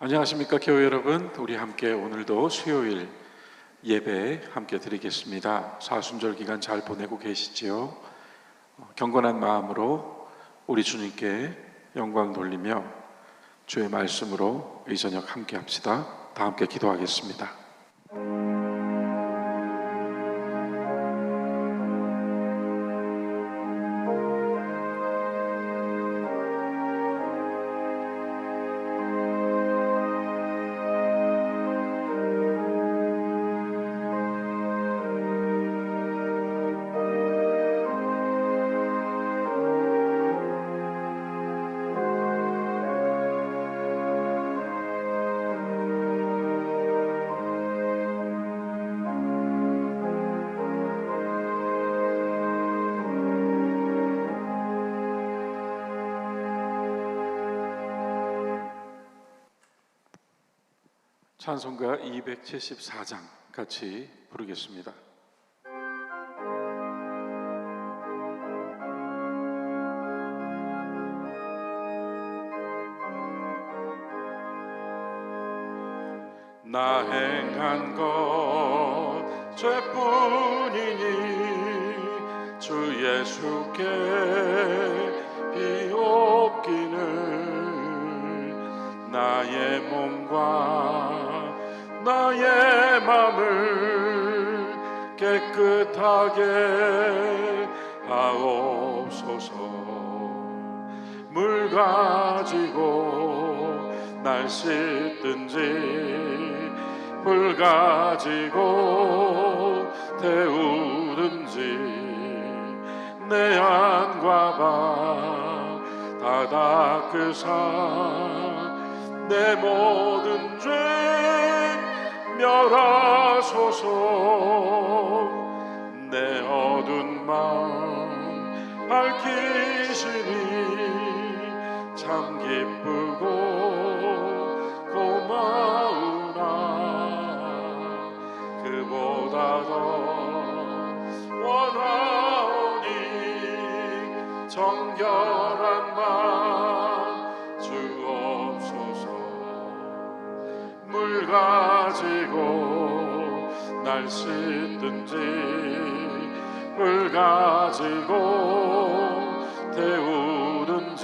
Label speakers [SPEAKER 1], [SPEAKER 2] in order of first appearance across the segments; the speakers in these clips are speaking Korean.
[SPEAKER 1] 안녕하십니까 교회 여러분. 우리 함께 오늘도 수요일 예배 함께 드리겠습니다. 사순절 기간 잘 보내고 계시지요? 경건한 마음으로 우리 주님께 영광 돌리며 주의 말씀으로 이 저녁 함께 합시다. 다 함께 기도하겠습니다. 찬송가 274장 같이 부르겠습니다. 나 행한 것 죄뿐이니 주 예수께 비옵기는 나의 몸과 나의 맘을 깨끗하게 하옵소서. 물 가지고 날 씻든지 불 가지고 태우든지 내 안과 방 다 닦으사 내 모든 죄 멸하소서. 내 어두운 마음 밝히시니 참 기쁘고 고마우나. 그보다 더 원하오니 정결한 마음 주옵소서. 물 가지고 날 씻든지 불 가지고 태우든지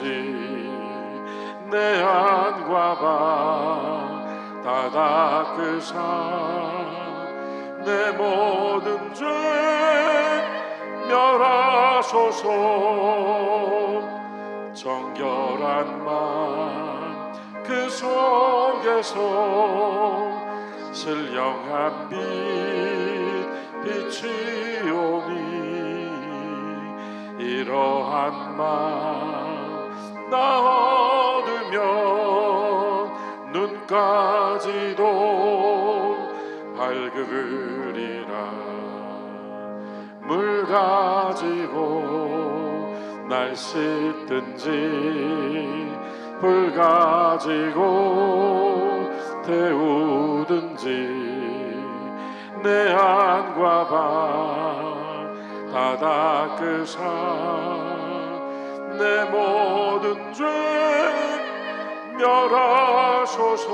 [SPEAKER 1] 내 안과 방 다 닦으사 내 모든 죄 멸하소서. 정결한 마음 그 속에서 신령한 빛 비치오니 이러한 마음 나 얻으면 눈까지도 밝으리라. 물 가지고 날 씻든지 불 가지고 태우든지 내 안과 방 다 닦으사 내 모든 죄 멸하소서.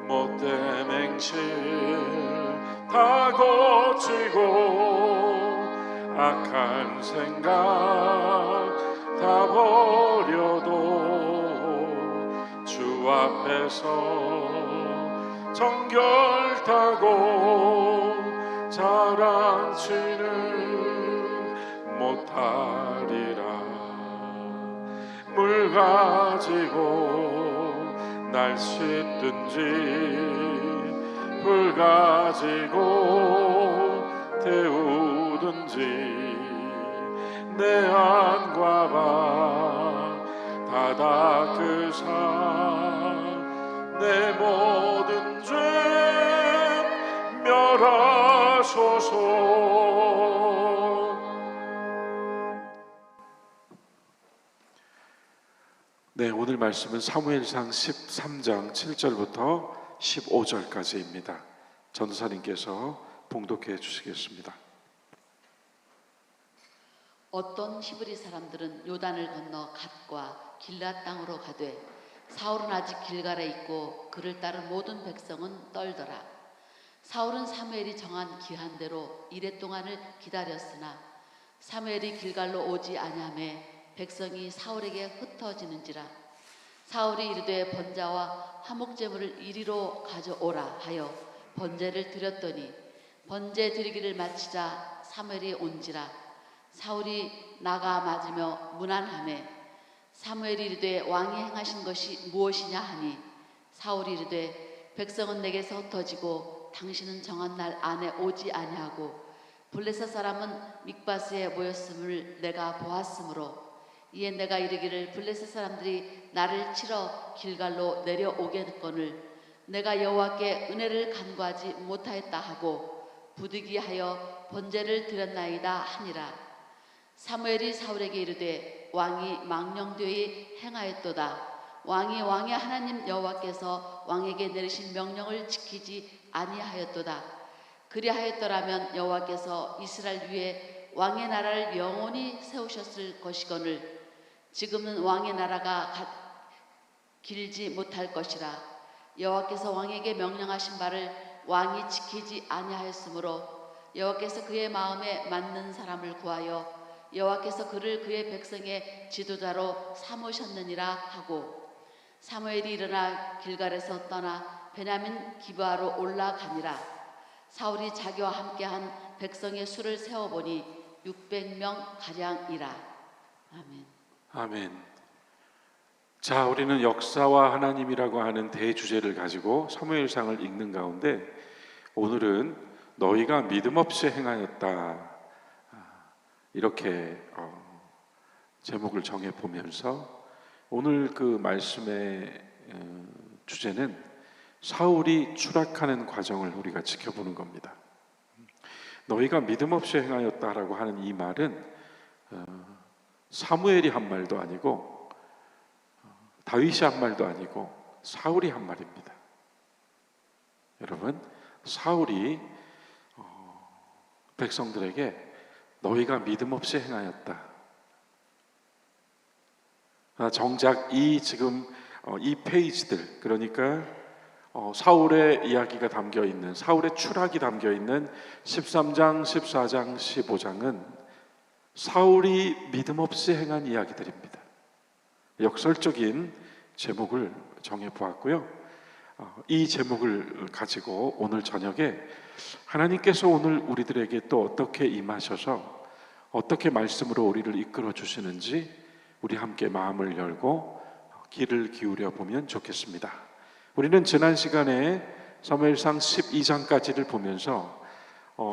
[SPEAKER 1] 못된 행실 다 고치고 악한 생각 다 버려도 주 앞에서 정결타고 자랑치는 못하리라. 물 가지고 날 씻든지 불 가지고 태우든지 내 안과 방 다 닦으사 내 모든 죄 멸하소서. 네, 오늘 말씀은 사무엘상 13장 7절부터 15절까지입니다. 전도사님께서 봉독해 주시겠습니다.
[SPEAKER 2] 어떤 히브리 사람들은 요단을 건너 갓과 길앗 땅으로 가되 사울은 아직 길갈에 있고 그를 따른 모든 백성은 떨더라. 사울은 사무엘이 정한 기한대로 이레 동안을 기다렸으나 사무엘이 길갈로 오지 아니하매 백성이 사울에게 흩어지는지라. 사울이 이르되 번제와 화목제물을 이리로 가져오라 하여 번제를 드렸더니 번제 드리기를 마치자 사무엘이 온지라. 사울이 나가 맞으며 문안하매 사무엘이 이르되 왕이 행하신 것이 무엇이냐 하니 사울이 이르되 백성은 내게서 흩어지고 당신은 정한 날 안에 오지 아니하고 블레셋 사람은 mik바스에 모였음을 내가 보았으므로 이에 내가 이르기를 블레셋 사람들이 나를 치러 길갈로 내려오겠거늘 내가 여호와께 은혜를 간구하지 못하였다 하고 부득이하여 번제를 드렸나이다 하니라. 사무엘이 사울에게 이르되 왕이 망령되이 행하였도다. 왕이 왕의 하나님 여호와께서 왕에게 내리신 명령을 지키지 아니하였도다. 그리하였더라면 여호와께서 이스라엘 위에 왕의 나라를 영원히 세우셨을 것이거늘 지금은 왕의 나라가 길지 못할 것이라. 여호와께서 왕에게 명령하신 바를 왕이 지키지 아니하였으므로 여호와께서 그의 마음에 맞는 사람을 구하여 여호와께서 그를 그의 백성의 지도자로 삼으셨느니라 하고 사무엘이 일어나 길갈에서 떠나 베냐민 기브아로 올라가니라. 사울이 자기와 함께한 백성의 수를 세어보니 600명 가량이라. 아멘.
[SPEAKER 1] 아멘. 자, 우리는 역사와 하나님이라고 하는 대주제를 가지고 사무엘상을 읽는 가운데 오늘은 너희가 믿음 없이 행하였다, 이렇게 제목을 정해 보면서 오늘 그 말씀의 주제는 사울이 추락하는 과정을 우리가 지켜보는 겁니다. 너희가 믿음 없이 행하였다라고 하는 이 말은 사무엘이 한 말도 아니고 다윗이 한 말도 아니고 사울이 한 말입니다. 여러분, 사울이 백성들에게 너희가 믿음 없이 행하였다. 정작 지금 이 페이지들, 그러니까 사울의 이야기가 담겨 있는, 사울의 추락이 담겨 있는 13장, 14장, 15장은 사울이 믿음 없이 행한 이야기들입니다. 역설적인 제목을 정해 보았고요. 이 제목을 가지고 오늘 저녁에 하나님께서 오늘 우리들에게 또 어떻게 임하셔서 어떻게 말씀으로 우리를 이끌어 주시는지 우리 함께 마음을 열고 귀를 기울여 보면 좋겠습니다. 우리는 지난 시간에 사무엘상 12장까지를 보면서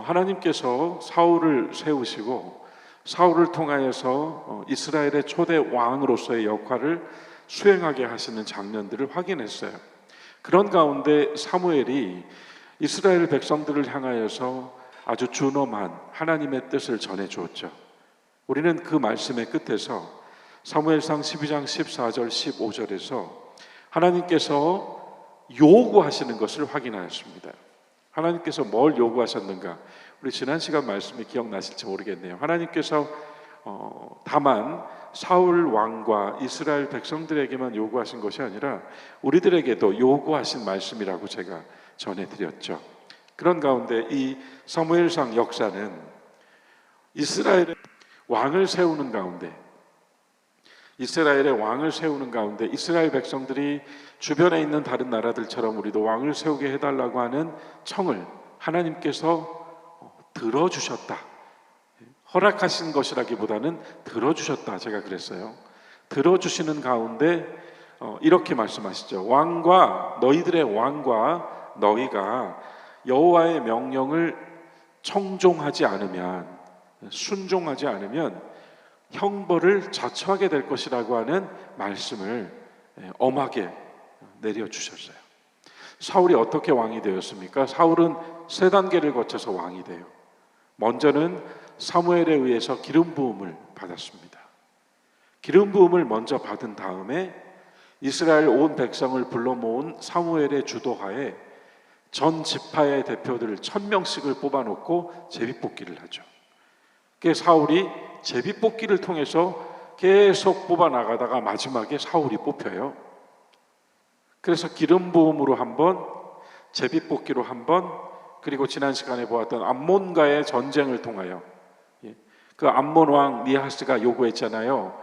[SPEAKER 1] 하나님께서 사울을 세우시고 사울을 통하여서 이스라엘의 초대 왕으로서의 역할을 수행하게 하시는 장면들을 확인했어요. 그런 가운데 사무엘이 이스라엘 백성들을 향하여서 아주 준엄한 하나님의 뜻을 전해 주었죠. 우리는 그 말씀의 끝에서 사무엘상 12장 14절 15절에서 하나님께서 요구하시는 것을 확인하였습니다. 하나님께서 뭘 요구하셨는가? 우리 지난 시간 말씀이 기억나실지 모르겠네요. 하나님께서 다만 사울 왕과 이스라엘 백성들에게만 요구하신 것이 아니라 우리들에게도 요구하신 말씀이라고 제가 전해드렸죠. 그런 가운데 이 사무엘상 역사는 이스라엘의 왕을 세우는 가운데 이스라엘 백성들이 주변에 있는 다른 나라들처럼 우리도 왕을 세우게 해달라고 하는 청을 하나님께서 들어주셨다. 허락하신 것이라기보다는 들어주셨다, 제가 그랬어요. 들어주시는 가운데 이렇게 말씀하시죠. 너희들의 왕과 너희가 여호와의 명령을 청종하지 않으면, 순종하지 않으면 형벌을 자초하게 될 것이라고 하는 말씀을 엄하게 내려주셨어요. 사울이 어떻게 왕이 되었습니까? 사울은 세 단계를 거쳐서 왕이 돼요. 먼저는 사무엘에 의해서 기름 부음을 받았습니다. 기름 부음을 먼저 받은 다음에 이스라엘 온 백성을 불러 모은 사무엘의 주도하에 전 지파의 대표들을 1000명씩을 뽑아놓고 제비뽑기를 하죠. 그래서 사울이 제비뽑기를 통해서 계속 뽑아나가다가 마지막에 사울이 뽑혀요. 그래서 기름 부음으로 한 번, 제비뽑기로 한 번, 그리고 지난 시간에 보았던 암몬과의 전쟁을 통하여, 그 암몬 왕 니하스가 요구했잖아요.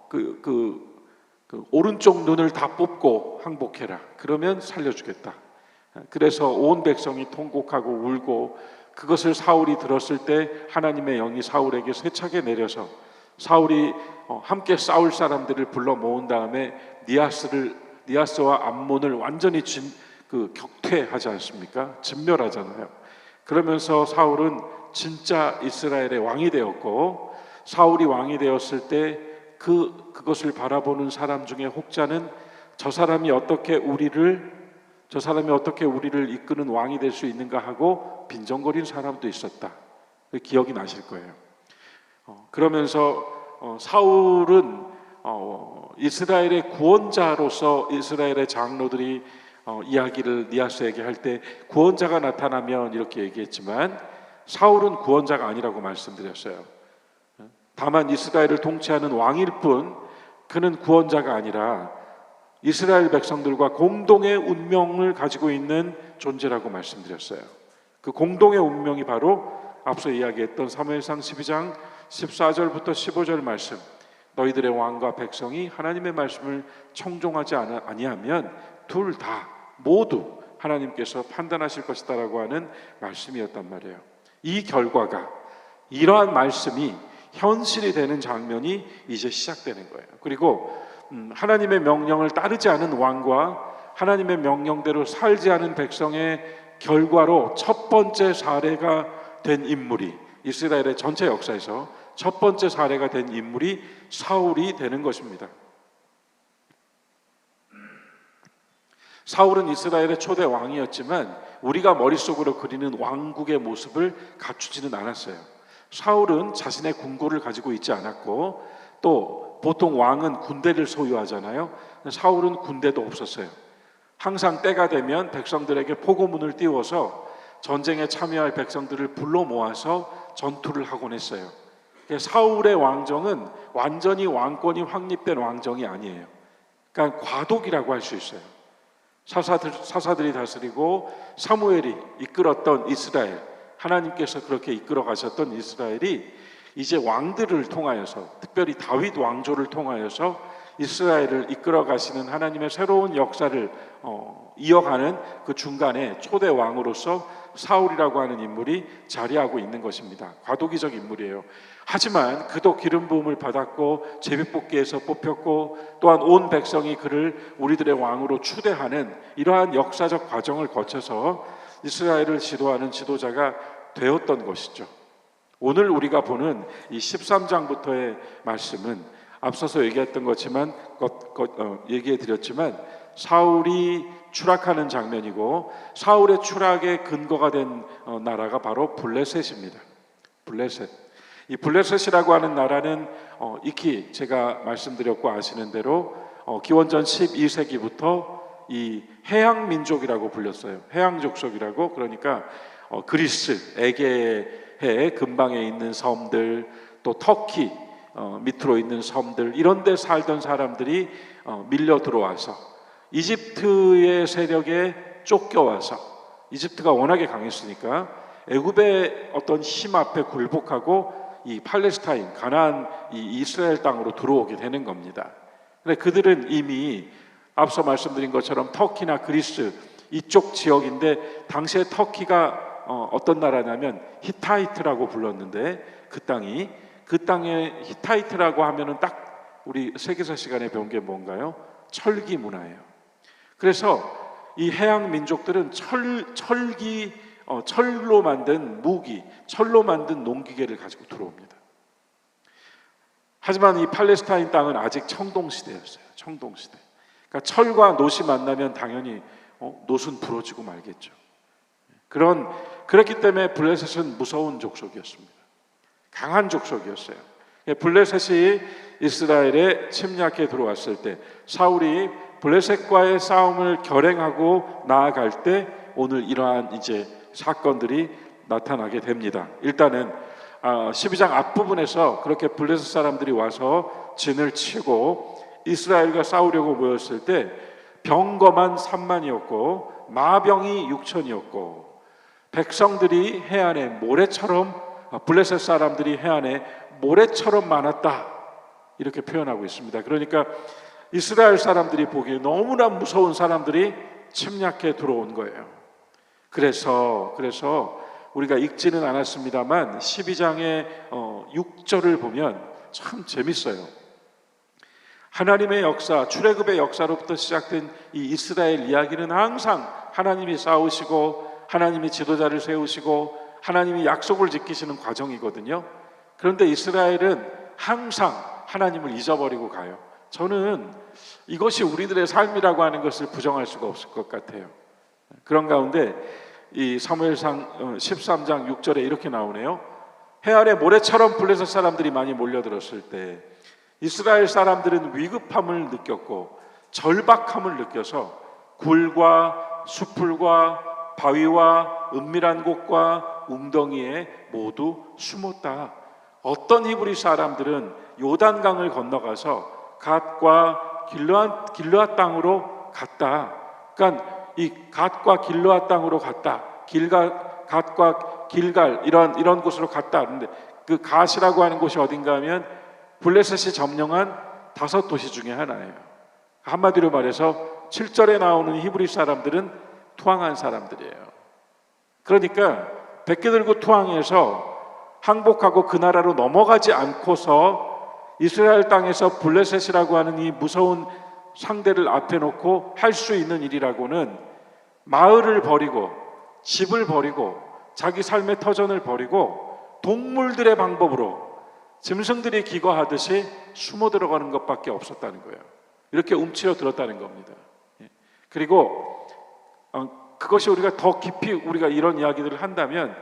[SPEAKER 1] 그 오른쪽 눈을 다 뽑고 항복해라. 그러면 살려주겠다. 그래서 온 백성이 통곡하고 울고, 그것을 사울이 들었을 때 하나님의 영이 사울에게 세차게 내려서 사울이 함께 싸울 사람들을 불러 모은 다음에 니하스와 암몬을 완전히 격퇴하지 않습니까? 진멸하잖아요. 그러면서 사울은 진짜 이스라엘의 왕이 되었고, 사울이 왕이 되었을 때 그것을 바라보는 사람 중에 혹자는 저 사람이 어떻게 우리를 이끄는 왕이 될 수 있는가 하고 빈정거린 사람도 있었다. 기억이 나실 거예요. 그러면서 사울은 이스라엘의 구원자로서 이스라엘의 장로들이 이야기를 니하스에게 할 때 구원자가 나타나면 이렇게 얘기했지만, 사울은 구원자가 아니라고 말씀드렸어요. 다만 이스라엘을 통치하는 왕일 뿐, 그는 구원자가 아니라 이스라엘 백성들과 공동의 운명을 가지고 있는 존재라고 말씀드렸어요. 그 공동의 운명이 바로 앞서 이야기했던 사무엘상 12장 14절부터 15절 말씀, 너희들의 왕과 백성이 하나님의 말씀을 청종하지 아니하면 둘 다 모두 하나님께서 판단하실 것이다 라고 하는 말씀이었단 말이에요. 이 결과가, 이러한 말씀이 현실이 되는 장면이 이제 시작되는 거예요. 그리고 하나님의 명령을 따르지 않은 왕과 하나님의 명령대로 살지 않은 백성의 결과로 첫 번째 사례가 된 인물이, 이스라엘의 전체 역사에서 첫 번째 사례가 된 인물이 사울이 되는 것입니다. 사울은 이스라엘의 초대 왕이었지만 우리가 머릿속으로 그리는 왕국의 모습을 갖추지는 않았어요. 사울은 자신의 궁궐을 가지고 있지 않았고, 또 보통 왕은 군대를 소유하잖아요. 사울은 군대도 없었어요. 항상 때가 되면 백성들에게 포고문을 띄워서 전쟁에 참여할 백성들을 불러 모아서 전투를 하곤 했어요. 사울의 왕정은 완전히 왕권이 확립된 왕정이 아니에요. 그러니까 과도기라고 할 수 있어요. 사사들이 다스리고 사무엘이 이끌었던 이스라엘, 하나님께서 그렇게 이끌어 가셨던 이스라엘이 이제 왕들을 통하여서, 특별히 다윗 왕조를 통하여서 이스라엘을 이끌어 가시는 하나님의 새로운 역사를 이어가는 그 중간에 초대 왕으로서 사울이라고 하는 인물이 자리하고 있는 것입니다. 과도기적 인물이에요. 하지만 그도 기름 부음을 받았고 제비뽑기에서 뽑혔고, 또한 온 백성이 그를 우리들의 왕으로 추대하는 이러한 역사적 과정을 거쳐서 이스라엘을 지도하는 지도자가 되었던 것이죠. 오늘 우리가 보는 이 13장부터의 말씀은 앞서서 얘기했던 것지만 얘기해 드렸지만 사울이 추락하는 장면이고, 사울의 추락의 근거가 된 나라가 바로 블레셋입니다. 블레셋. 이 블레셋이라고 하는 나라는 익히 제가 말씀드렸고 아시는 대로 기원전 12세기부터 이 해양 민족이라고 불렸어요. 해양 족속이라고. 그러니까 그리스, 에게해 근방에 있는 섬들, 또 터키 밑으로 있는 섬들, 이런 데 살던 사람들이 밀려 들어와서 이집트의 세력에 쫓겨와서, 이집트가 워낙에 강했으니까 애굽의 어떤 힘 앞에 굴복하고 이 팔레스타인, 가나안, 이 이스라엘 땅으로 들어오게 되는 겁니다. 근데 그들은 이미 앞서 말씀드린 것처럼 터키나 그리스 이쪽 지역인데, 당시에 터키가 어떤 나라냐면 히타이트라고 불렀는데, 그 땅에 히타이트라고 하면은 딱 우리 세계사 시간에 배운 게 뭔가요? 철기 문화예요. 그래서 이 해양 민족들은 철로 만든 무기, 철로 만든 농기계를 가지고 들어옵니다. 하지만 이 팔레스타인 땅은 아직 청동시대였어요. 청동시대. 그러니까 철과 놋이 만나면 당연히 놋은 부러지고 말겠죠. 그렇기 때문에 블레셋은 무서운 족속이었습니다. 강한 족속이었어요. 블레셋이 이스라엘에 침략해 들어왔을 때 사울이 블레셋과의 싸움을 결행하고 나아갈 때 오늘 이러한 이제 사건들이 나타나게 됩니다. 일단은 12장 앞부분에서 그렇게 블레셋 사람들이 와서 진을 치고 이스라엘과 싸우려고 모였을 때 병거만 3만이었고 마병이 6천이었고 백성들이 해안에 모래처럼 블레셋 사람들이 해안에 모래처럼 많았다 이렇게 표현하고 있습니다. 그러니까 이스라엘 사람들이 보기에 너무나 무서운 사람들이 침략해 들어온 거예요. 그래서 우리가 읽지는 않았습니다만 12장의 6절을 보면 참 재밌어요. 하나님의 역사, 출애굽의 역사로부터 시작된 이 이스라엘 이야기는 항상 하나님이 싸우시고 하나님이 지도자를 세우시고 하나님이 약속을 지키시는 과정이거든요. 그런데 이스라엘은 항상 하나님을 잊어버리고 가요. 저는 이것이 우리들의 삶이라고 하는 것을 부정할 수가 없을 것 같아요. 그런 가운데 이 사무엘상 13장 6절에 이렇게 나오네요. 해안에 모래처럼 블레셋 사람들이 많이 몰려들었을 때 이스라엘 사람들은 위급함을 느꼈고 절박함을 느껴서 굴과 수풀과 바위와 은밀한 곳과 웅덩이에 모두 숨었다. 어떤 히브리 사람들은 요단강을 건너가서 갓과 길르앗 땅으로 갔다. 그러니까 이 갓과 길르앗 땅으로 갔다. 갓과 길갈 이런 곳으로 갔다. 그런데 그 갓이라고 하는 곳이 어딘가 하면 블레셋이 점령한 5도시 중에 하나예요. 한마디로 말해서 7절에 나오는 히브리 사람들은 투항한 사람들이에요. 그러니까 백개 들고 투항해서 항복하고 그 나라로 넘어가지 않고서 이스라엘 땅에서 블레셋이라고 하는 이 무서운 상대를 앞에 놓고 할 수 있는 일이라고는 마을을 버리고 집을 버리고 자기 삶의 터전을 버리고 동물들의 방법으로 짐승들이 기거하듯이 숨어 들어가는 것밖에 없었다는 거예요. 이렇게 움츠려 들었다는 겁니다. 그리고 그것이 우리가 더 깊이 우리가 이런 이야기들을 한다면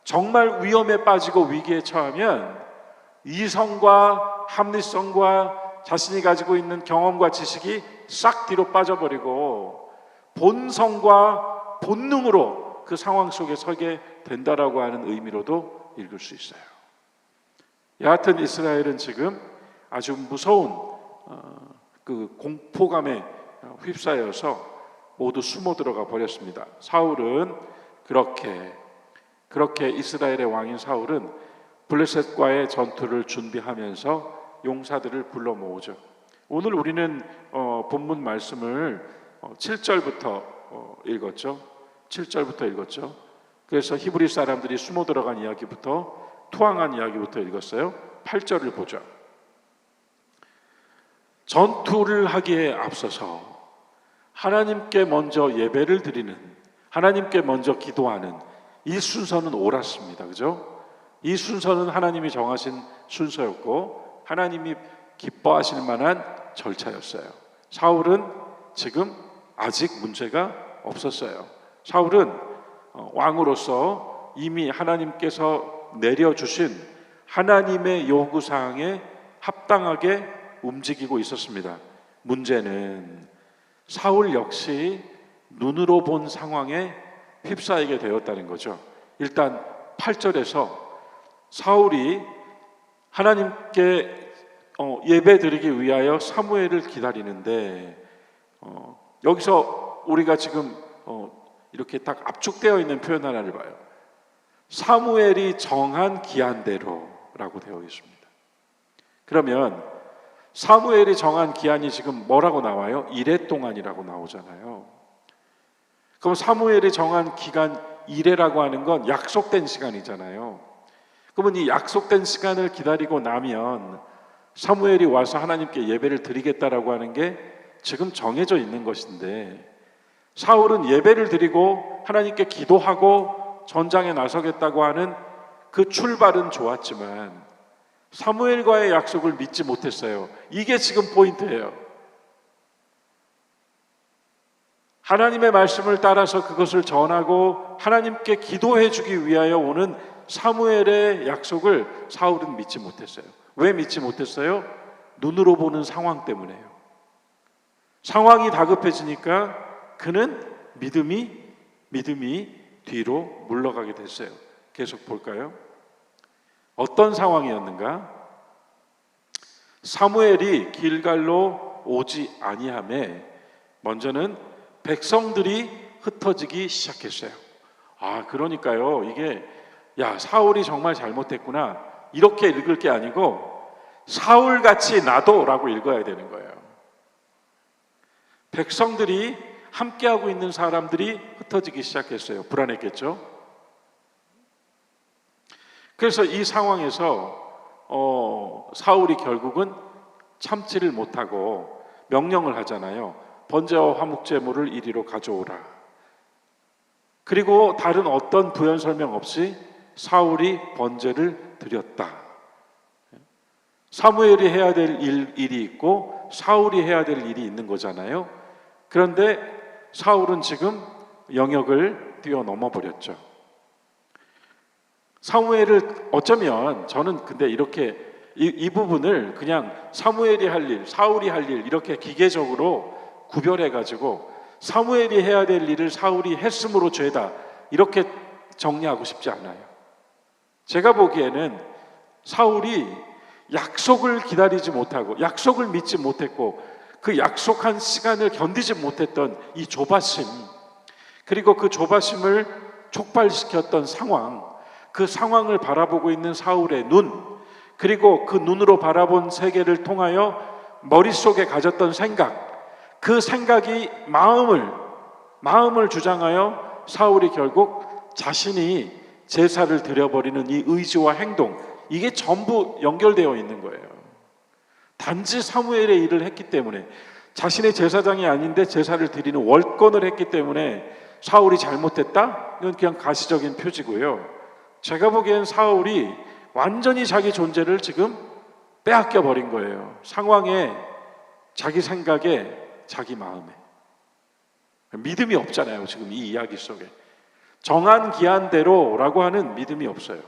[SPEAKER 1] 정말 위험에 빠지고 위기에 처하면 이성과 합리성과 자신이 가지고 있는 경험과 지식이 싹 뒤로 빠져버리고 본성과 본능으로 그 상황 속에 서게 된다라고 하는 의미로도 읽을 수 있어요. 여하튼 이스라엘은 지금 아주 무서운 그 공포감에 휩싸여서 모두 숨어 들어가 버렸습니다. 사울은 그렇게 이스라엘의 왕인 사울은 블레셋과의 전투를 준비하면서 용사들을 불러 모으죠. 오늘 우리는 본문 말씀을 7절부터 읽었죠. 7절부터 읽었죠. 그래서 히브리 사람들이 숨어 들어간 이야기부터 투항한 이야기부터 읽었어요. 8절을 보죠. 전투를 하기에 앞서서 하나님께 먼저 예배를 드리는, 하나님께 먼저 기도하는 이 순서는 옳았습니다. 그죠? 이 순서는 하나님이 정하신 순서였고 하나님이 기뻐하실 만한 절차였어요. 사울은 지금 아직 문제가 없었어요. 사울은 왕으로서 이미 하나님께서 내려주신 하나님의 요구사항에 합당하게 움직이고 있었습니다. 문제는 사울 역시 눈으로 본 상황에 휩싸이게 되었다는 거죠. 일단 8절에서 사울이 하나님께 예배 드리기 위하여 사무엘을 기다리는데 여기서 우리가 지금 이렇게 딱 압축되어 있는 표현 하나를 봐요. 사무엘이 정한 기한대로라고 되어 있습니다. 그러면 사무엘이 정한 기한이 지금 뭐라고 나와요? 이레 동안이라고 나오잖아요. 그럼 사무엘이 정한 기간 이레라고 하는 건 약속된 시간이잖아요. 그러면 이 약속된 시간을 기다리고 나면 사무엘이 와서 하나님께 예배를 드리겠다라고 하는 게 지금 정해져 있는 것인데 사울은 예배를 드리고 하나님께 기도하고 전장에 나서겠다고 하는 그 출발은 좋았지만 사무엘과의 약속을 믿지 못했어요. 이게 지금 포인트예요. 하나님의 말씀을 따라서 그것을 전하고 하나님께 기도해 주기 위하여 오는 사무엘의 약속을 사울은 믿지 못했어요. 왜 믿지 못했어요? 눈으로 보는 상황 때문에요. 상황이 다급해지니까 그는 믿음이 뒤로 물러가게 됐어요. 계속 볼까요? 어떤 상황이었는가? 사무엘이 길갈로 오지 아니하매 먼저는 백성들이 흩어지기 시작했어요. 그러니까요, 이게 사울이 정말 잘못했구나 이렇게 읽을 게 아니고 사울같이 나도라고 읽어야 되는 거예요. 백성들이 함께하고 있는 사람들이 흩어지기 시작했어요. 불안했겠죠? 그래서 이 상황에서 사울이 결국은 참지를 못하고 명령을 하잖아요. 번제와 화목제물을 이리로 가져오라. 그리고 다른 어떤 부연 설명 없이 사울이 번제를 드렸다. 사무엘이 해야 될 일이 있고 사울이 해야 될 일이 있는 거잖아요. 그런데 사울은 지금 영역을 뛰어넘어 버렸죠. 사무엘을 어쩌면 저는 근데 이렇게 이 부분을 그냥 사무엘이 할 일, 사울이 할 일 이렇게 기계적으로 구별해 가지고 사무엘이 해야 될 일을 사울이 했으므로 죄다 이렇게 정리하고 싶지 않아요. 제가 보기에는 사울이 약속을 기다리지 못하고 약속을 믿지 못했고 그 약속한 시간을 견디지 못했던 이 조바심, 그리고 그 조바심을 촉발시켰던 상황, 그 상황을 바라보고 있는 사울의 눈, 그리고 그 눈으로 바라본 세계를 통하여 머릿속에 가졌던 생각, 그 생각이 마음을 주장하여 사울이 결국 자신이 제사를 드려버리는 이 의지와 행동, 이게 전부 연결되어 있는 거예요. 단지 사무엘의 일을 했기 때문에, 자신의 제사장이 아닌데 제사를 드리는 월권을 했기 때문에 사울이 잘못했다? 이건 그냥 가시적인 표지고요. 제가 보기엔 사울이 완전히 자기 존재를 지금 빼앗겨 버린 거예요. 상황에, 자기 생각에, 자기 마음에. 믿음이 없잖아요. 지금 이 이야기 속에 정한 기한대로라고 하는 믿음이 없어요.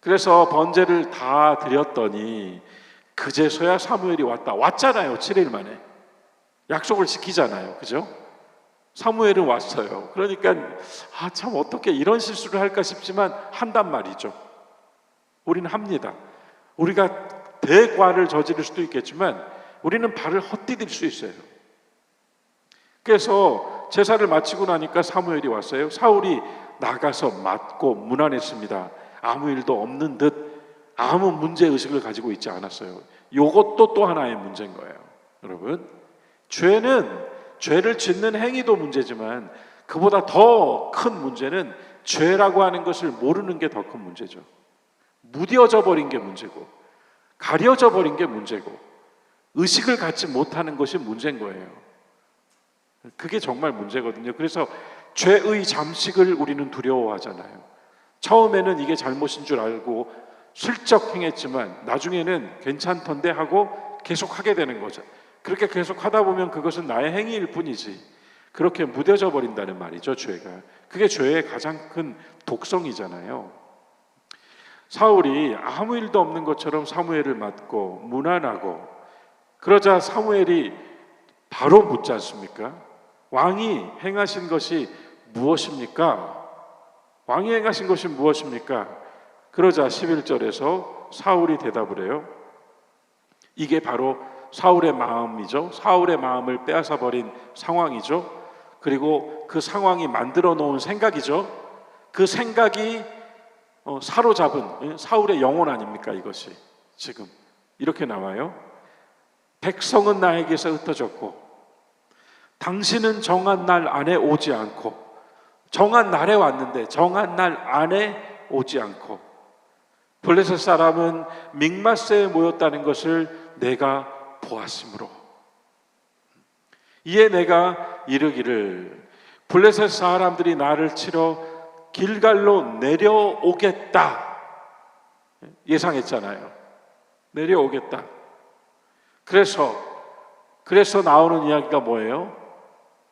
[SPEAKER 1] 그래서 번제를 다 드렸더니 그제서야 사무엘이 왔잖아요. 7일 만에 약속을 지키잖아요. 그죠? 사무엘은 왔어요. 그러니까 참 어떻게 이런 실수를 할까 싶지만 한단 말이죠. 우리는 합니다. 우리가 대과를 저지를 수도 있겠지만 우리는 발을 헛디딜 수 있어요. 그래서 제사를 마치고 나니까 사무엘이 왔어요. 사울이 나가서 맞고 무난했습니다. 아무 일도 없는 듯 아무 문제의식을 가지고 있지 않았어요. 이것도 또 하나의 문제인 거예요. 여러분, 죄를 짓는 행위도 문제지만 그보다 더 큰 문제는 죄라고 하는 것을 모르는 게 더 큰 문제죠. 무뎌져 버린 게 문제고, 가려져 버린 게 문제고, 의식을 갖지 못하는 것이 문제인 거예요. 그게 정말 문제거든요. 그래서 죄의 잠식을 우리는 두려워하잖아요. 처음에는 이게 잘못인 줄 알고 슬쩍 행했지만 나중에는 괜찮던데 하고 계속 하게 되는 거죠. 그렇게 계속 하다 보면 그것은 나의 행위일 뿐이지, 그렇게 무뎌져 버린다는 말이죠. 죄가. 그게 죄의 가장 큰 독성이잖아요. 사울이 아무 일도 없는 것처럼 사무엘을 맞고 무난하고, 그러자 사무엘이 바로 묻지 않습니까? 왕이 행하신 것이 무엇입니까? 왕이 행하신 것이 무엇입니까? 그러자 11절에서 사울이 대답을 해요. 이게 바로 사울의 마음이죠. 사울의 마음을 빼앗아 버린 상황이죠. 그리고 그 상황이 만들어 놓은 생각이죠. 그 생각이 사로잡은 사울의 영혼 아닙니까? 이것이 지금 이렇게 나와요. 백성은 나에게서 흩어졌고 당신은 정한 날 안에 오지 않고, 정한 날에 왔는데 정한 날 안에 오지 않고, 블레셋 사람은 믹마스에 모였다는 것을 내가 보았으므로 이에 내가 이르기를 블레셋 사람들이 나를 치러 길갈로 내려오겠다 예상했잖아요. 내려오겠다. 그래서 나오는 이야기가 뭐예요?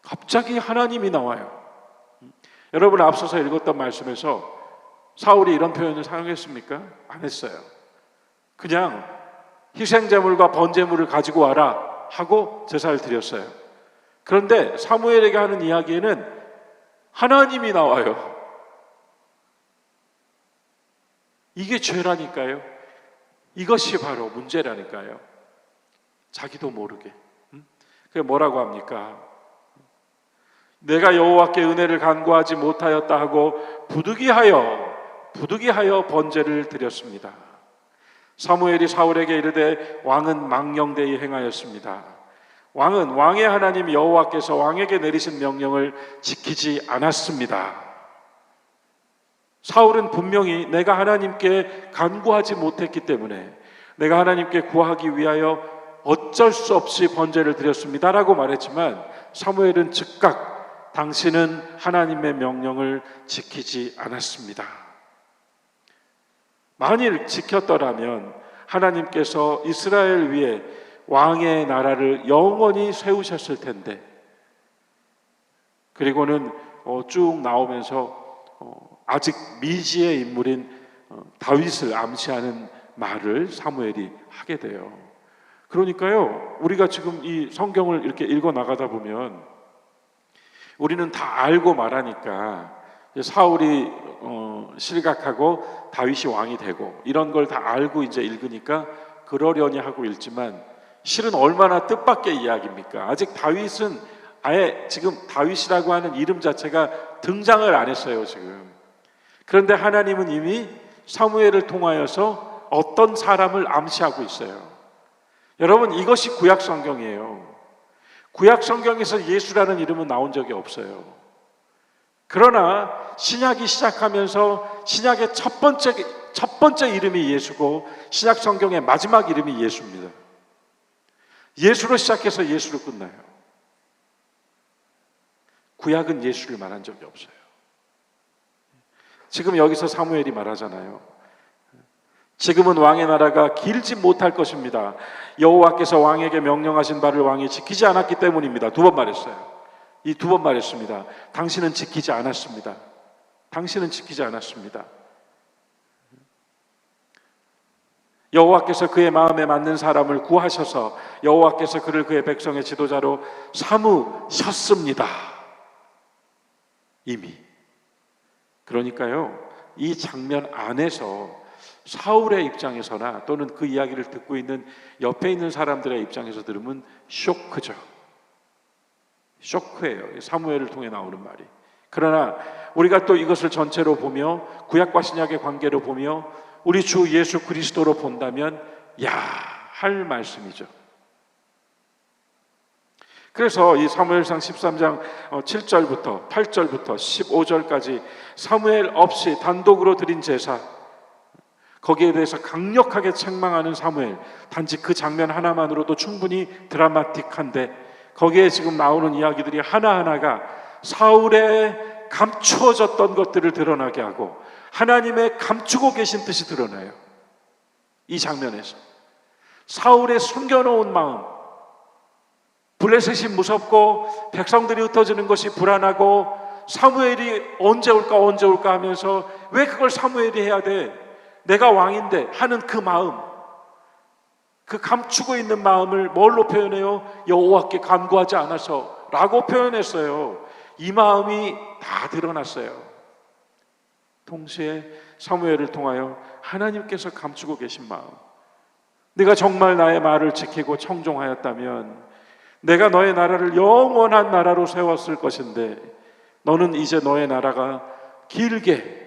[SPEAKER 1] 갑자기 하나님이 나와요. 여러분, 앞서서 읽었던 말씀에서 사울이 이런 표현을 사용했습니까? 안 했어요. 그냥 희생제물과 번제물을 가지고 와라 하고 제사를 드렸어요. 그런데 사무엘에게 하는 이야기에는 하나님이 나와요. 이게 죄라니까요. 이것이 바로 문제라니까요. 자기도 모르게. 그게 뭐라고 합니까? 내가 여호와께 은혜를 간구하지 못하였다 하고 부득이하여 번제를 드렸습니다. 사무엘이 사울에게 이르되 왕은 망령되이 행하였습니다. 왕은 왕의 하나님 여호와께서 왕에게 내리신 명령을 지키지 않았습니다. 사울은 분명히 내가 하나님께 간구하지 못했기 때문에 내가 하나님께 구하기 위하여 어쩔 수 없이 번제를 드렸습니다라고 말했지만 사무엘은 즉각 당신은 하나님의 명령을 지키지 않았습니다. 만일 지켰더라면 하나님께서 이스라엘 위에 왕의 나라를 영원히 세우셨을 텐데, 그리고는 쭉 나오면서 아직 미지의 인물인 다윗을 암시하는 말을 사무엘이 하게 돼요. 그러니까요, 우리가 지금 이 성경을 이렇게 읽어 나가다 보면 우리는 다 알고 말하니까 사울이 실각하고 다윗이 왕이 되고 이런 걸 다 알고 이제 읽으니까 그러려니 하고 읽지만 실은 얼마나 뜻밖의 이야기입니까? 아직 다윗은 아예 지금 다윗이라고 하는 이름 자체가 등장을 안 했어요, 지금. 그런데 하나님은 이미 사무엘을 통하여서 어떤 사람을 암시하고 있어요. 여러분, 이것이 구약 성경이에요. 구약 성경에서 예수라는 이름은 나온 적이 없어요. 그러나 신약이 시작하면서 신약의 첫 번째 이름이 예수고 신약 성경의 마지막 이름이 예수입니다. 예수로 시작해서 예수로 끝나요. 구약은 예수를 말한 적이 없어요. 지금 여기서 사무엘이 말하잖아요. 지금은 왕의 나라가 길지 못할 것입니다. 여호와께서 왕에게 명령하신 바를 왕이 지키지 않았기 때문입니다. 2번 말했어요. 이 2번 말했습니다. 당신은 지키지 않았습니다. 당신은 지키지 않았습니다. 여호와께서 그의 마음에 맞는 사람을 구하셔서 여호와께서 그를 그의 백성의 지도자로 삼으셨습니다. 이미. 그러니까요, 이 장면 안에서 사울의 입장에서나 또는 그 이야기를 듣고 있는 옆에 있는 사람들의 입장에서 들으면 쇼크죠. 쇼크예요. 사무엘을 통해 나오는 말이. 그러나 우리가 또 이것을 전체로 보며 구약과 신약의 관계로 보며 우리 주 예수 그리스도로 본다면 할 말씀이죠. 그래서 이 사무엘상 13장 7절부터 8절부터 15절까지 사무엘 없이 단독으로 드린 제사, 거기에 대해서 강력하게 책망하는 사무엘, 단지 그 장면 하나만으로도 충분히 드라마틱한데 거기에 지금 나오는 이야기들이 하나하나가 사울의 감추어졌던 것들을 드러나게 하고 하나님의 감추고 계신 뜻이 드러나요. 이 장면에서 사울의 숨겨놓은 마음, 블레셋이 무섭고 백성들이 흩어지는 것이 불안하고 사무엘이 언제 올까 하면서 왜 그걸 사무엘이 해야 돼? 내가 왕인데 하는 그 마음, 그 감추고 있는 마음을 뭘로 표현해요? 여호와께 간구하지 않아서 라고 표현했어요. 이 마음이 다 드러났어요. 동시에 사무엘을 통하여 하나님께서 감추고 계신 마음, 네가 정말 나의 말을 지키고 청종하였다면 내가 너의 나라를 영원한 나라로 세웠을 것인데 너는 이제 너의 나라가 길게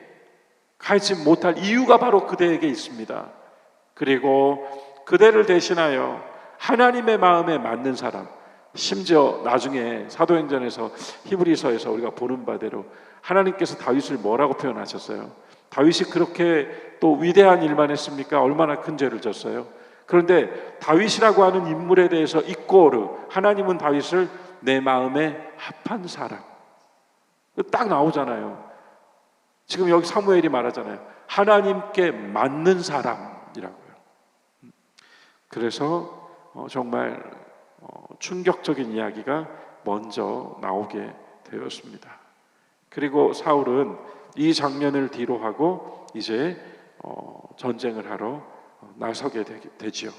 [SPEAKER 1] 가지 못할 이유가 바로 그대에게 있습니다. 그리고 그대를 대신하여 하나님의 마음에 맞는 사람, 심지어 나중에 사도행전에서 히브리서에서 우리가 보는 바대로 하나님께서 다윗을 뭐라고 표현하셨어요? 다윗이 그렇게 또 위대한 일만 했습니까? 얼마나 큰 죄를 졌어요? 그런데 다윗이라고 하는 인물에 대해서 이꼬르, 하나님은 다윗을 내 마음에 합한 사람, 딱 나오잖아요. 지금 여기 사무엘이 말하잖아요. 하나님께 맞는 사람이라고요. 그래서 정말 충격적인 이야기가 먼저 나오게 되었습니다. 그리고 사울은 이 장면을 뒤로 하고 이제 전쟁을 하러 나서게 되지요.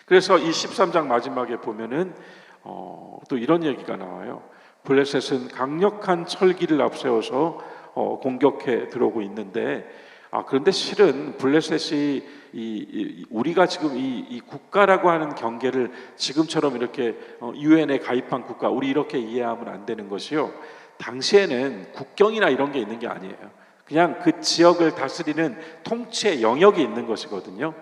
[SPEAKER 1] 그래서 이 13장 마지막에 보면은 또 이런 얘기가 나와요. 블레셋은 강력한 철기를 앞세워서 공격해 들어오고 있는데, 그런데 실은 블레셋이 우리가 지금 이 국가라고 하는 경계를 지금처럼 이렇게 유엔에 가입한 국가, 우리 이렇게 이해하면 안 되는 것이요. 당시에는 국경이나 이런 게 있는 게 아니에요. 그냥 그 지역을 다스리는 통치의 영역이 있는 것이거든요.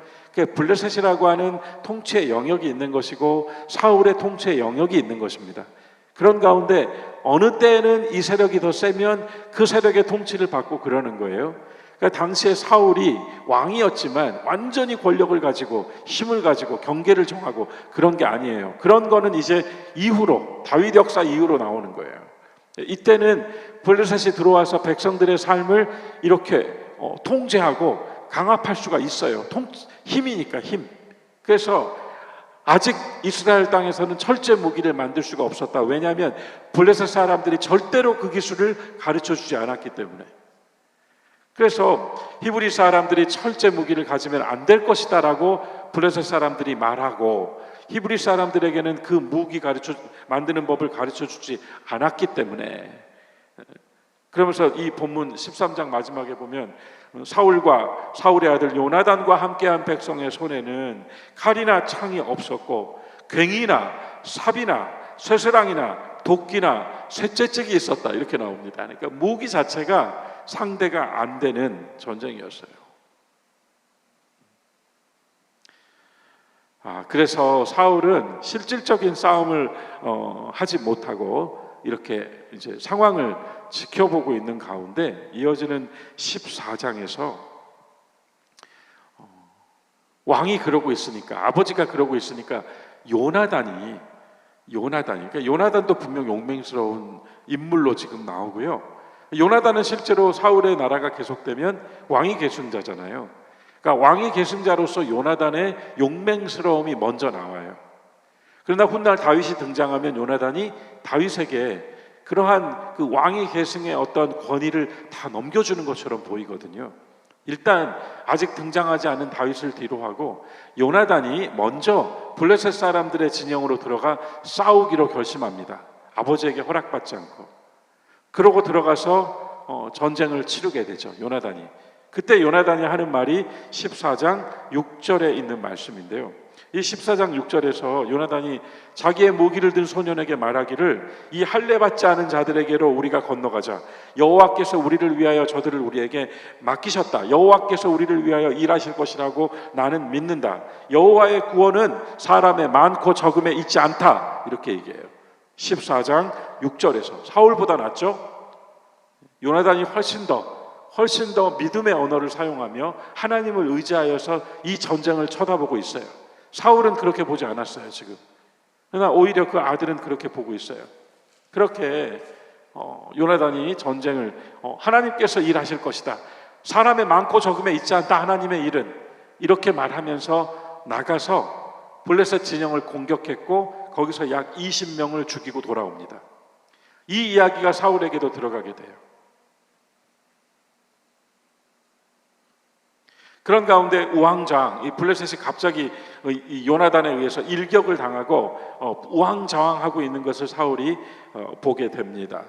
[SPEAKER 1] 블레셋이라고 하는 통치의 영역이 있는 것이고 사울의 통치의 영역이 있는 것입니다. 그런 가운데 어느 때에는 이 세력이 더 세면 그 세력의 통치를 받고 그러는 거예요. 그러니까 당시에 사울이 왕이었지만 완전히 권력을 가지고 힘을 가지고 경계를 정하고 그런 게 아니에요. 그런 거는 이제 이후로, 다윗 역사 이후로 나오는 거예요. 이때는 블레셋이 들어와서 백성들의 삶을 이렇게 통제하고 강압할 수가 있어요. 힘이니까 힘. 그래서 아직 이스라엘 땅에서는 철제 무기를 만들 수가 없었다. 왜냐하면 블레셋 사람들이 절대로 그 기술을 가르쳐주지 않았기 때문에. 그래서 히브리 사람들이 철제 무기를 가지면 안 될 것이다 라고 블레셋 사람들이 말하고, 히브리 사람들에게는 그 무기 만드는 법을 가르쳐주지 않았기 때문에. 그러면서 이 본문 13장 마지막에 보면 사울과 사울의 아들 요나단과 함께한 백성의 손에는 칼이나 창이 없었고 괭이나 삽이나 쇠쇠랑이나 도끼나 쇠째찍이 있었다, 이렇게 나옵니다. 그러니까 무기 자체가 상대가 안 되는 전쟁이었어요. 그래서 사울은 실질적인 싸움을 하지 못하고 이렇게 이제 상황을 지켜보고 있는 가운데 이어지는 14장에서 왕이 그러고 있으니까, 아버지가 그러고 있으니까 요나단이 그러니까 요나단도 분명 용맹스러운 인물로 지금 나오고요. 요나단은 실제로 사울의 나라가 계속되면 왕이 계승자잖아요. 그러니까 왕이 계승자로서 요나단의 용맹스러움이 먼저 나와요. 그러나 훗날 다윗이 등장하면 요나단이 다윗에게 그러한 그 왕의 계승의 어떤 권위를 다 넘겨주는 것처럼 보이거든요. 일단 아직 등장하지 않은 다윗을 뒤로 하고 요나단이 먼저 블레셋 사람들의 진영으로 들어가 싸우기로 결심합니다. 아버지에게 허락받지 않고. 그러고 들어가서 전쟁을 치르게 되죠, 요나단이. 그때 요나단이 하는 말이 14장 6절에 있는 말씀인데요. 이 14장 6절에서 요나단이 자기의 무기를 든 소년에게 말하기를, 이 할례 받지 않은 자들에게로 우리가 건너가자. 여호와께서 우리를 위하여 저들을 우리에게 맡기셨다. 여호와께서 우리를 위하여 일하실 것이라고 나는 믿는다. 여호와의 구원은 사람의 많고 적음에 있지 않다. 이렇게 얘기해요. 14장 6절에서. 사울보다 낫죠? 요나단이 훨씬 더 믿음의 언어를 사용하며 하나님을 의지하여서 이 전쟁을 쳐다보고 있어요. 사울은 그렇게 보지 않았어요, 지금. 그러나 오히려 그 아들은 그렇게 보고 있어요. 그렇게 요나단이 전쟁을 하나님께서 일하실 것이다. 사람의 많고 적음에 있지 않다, 하나님의 일은. 이렇게 말하면서 나가서 블레셋 진영을 공격했고 거기서 약 20명을 죽이고 돌아옵니다. 이 이야기가 사울에게도 들어가게 돼요. 그런 가운데 우왕좌왕, 이 블레셋이 갑자기 이 요나단에 의해서 일격을 당하고 우왕좌왕하고 있는 것을 사울이 보게 됩니다.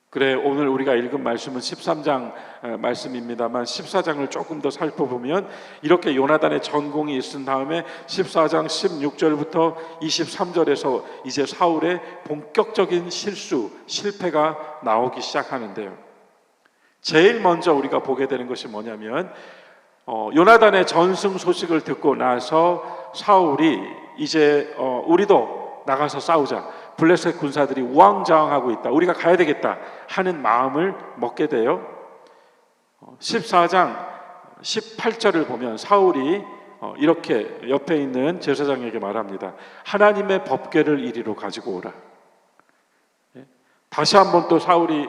[SPEAKER 1] 그래, 오늘 우리가 읽은 말씀은 13장 말씀입니다만 14장을 조금 더 살펴보면 이렇게 요나단의 전공이 있은 다음에 14장 16절부터 23절에서 이제 사울의 본격적인 실패가 나오기 시작하는데요. 제일 먼저 우리가 보게 되는 것이 뭐냐면 요나단의 전승 소식을 듣고 나서 사울이 이제 우리도 나가서 싸우자, 블레셋 군사들이 우왕좌왕하고 있다, 우리가 가야 되겠다 하는 마음을 먹게 돼요. 14장 18절을 보면 사울이 이렇게 옆에 있는 제사장에게 말합니다. 하나님의 법궤를 이리로 가지고 오라. 다시 한번 또 사울이